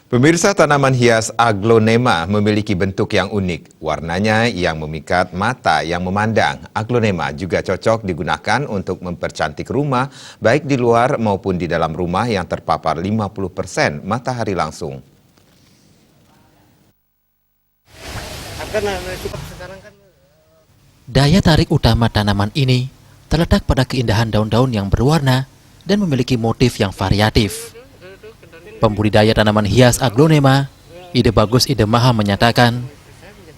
Pemirsa, tanaman hias aglonema memiliki bentuk yang unik. Warnanya yang memikat mata yang memandang. Aglonema juga cocok digunakan untuk mempercantik rumah, baik di luar maupun di dalam rumah yang terpapar 50% matahari langsung. Daya tarik utama tanaman ini terletak pada keindahan daun-daun yang berwarna dan memiliki motif yang variatif. Pembudidaya tanaman hias aglonema, Ide Bagus Ide Maha menyatakan,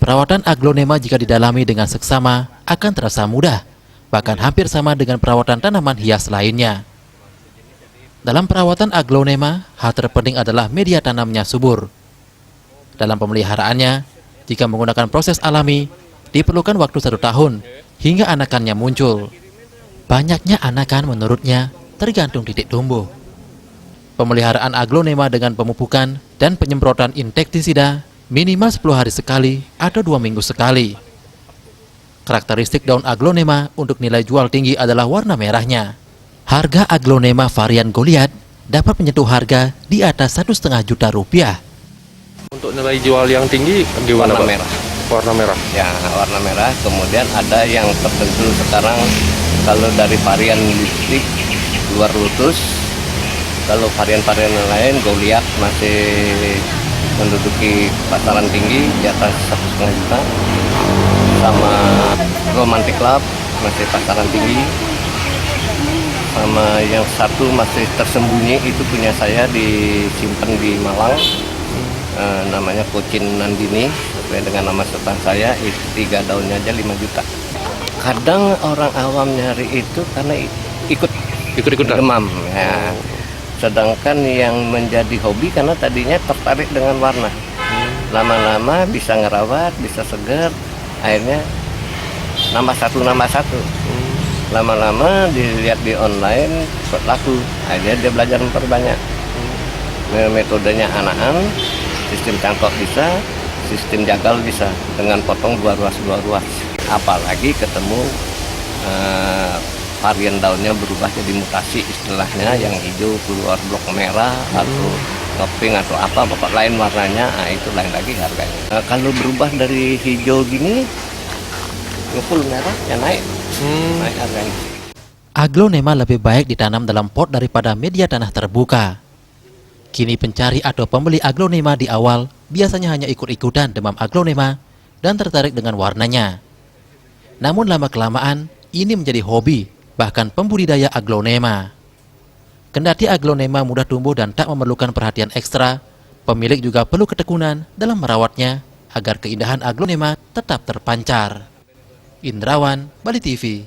perawatan aglonema jika didalami dengan seksama akan terasa mudah, bahkan hampir sama dengan perawatan tanaman hias lainnya. Dalam perawatan aglonema, hal terpenting adalah media tanamnya subur. Dalam pemeliharaannya, jika menggunakan proses alami, diperlukan waktu 1 tahun hingga anakannya muncul. Banyaknya anakan menurutnya tergantung titik tumbuh. Pemeliharaan aglonema dengan pemupukan dan penyemprotan insektisida minimal 10 hari sekali atau 2 minggu sekali. Karakteristik daun aglonema untuk nilai jual tinggi adalah warna merahnya. Harga aglonema varian Goliath dapat menyentuh harga di atas Rp1,5 juta. Untuk nilai jual yang tinggi gimana, warna Pak? merah. Warna merah. Ya, warna merah. Kemudian ada yang tertentu sekarang kalau dari varian listrik luar lotus. Kalau varian-varian lain, Goliath masih menduduki pasaran tinggi di atas Rp1,5 juta. Sama Romantic Love masih pasaran tinggi. Sama yang satu masih tersembunyi, itu punya saya disimpan di Malang. Namanya Kocin Nandini, sesuai dengan nama sultan saya, itu 3 daunnya aja 5 juta. Kadang orang awam nyari itu karena ikut demam. Ya. Sedangkan yang menjadi hobi karena tadinya tertarik dengan warna. Lama-lama bisa ngerawat, bisa seger, akhirnya nambah satu. Lama-lama dilihat di online, laku. Akhirnya dia belajar memperbanyak. Metodenya anakan, sistem cangkok bisa, sistem jagal bisa, dengan potong 2 ruas. Apalagi ketemu varian daunnya berubah jadi mutasi istilahnya, yang hijau keluar blok merah atau topping atau apa, bapak lain warnanya, itu lain lagi harganya. Kalau berubah dari hijau gini, full merah, ya naik harganya. Aglonema lebih baik ditanam dalam pot daripada media tanah terbuka. Kini pencari atau pembeli aglonema di awal biasanya hanya ikut-ikutan demam aglonema dan tertarik dengan warnanya. Namun lama-kelamaan ini menjadi hobi, bahkan pembudidaya aglonema. Kendati aglonema mudah tumbuh dan tak memerlukan perhatian ekstra, pemilik juga perlu ketekunan dalam merawatnya agar keindahan aglonema tetap terpancar. Indrawan, Bali TV.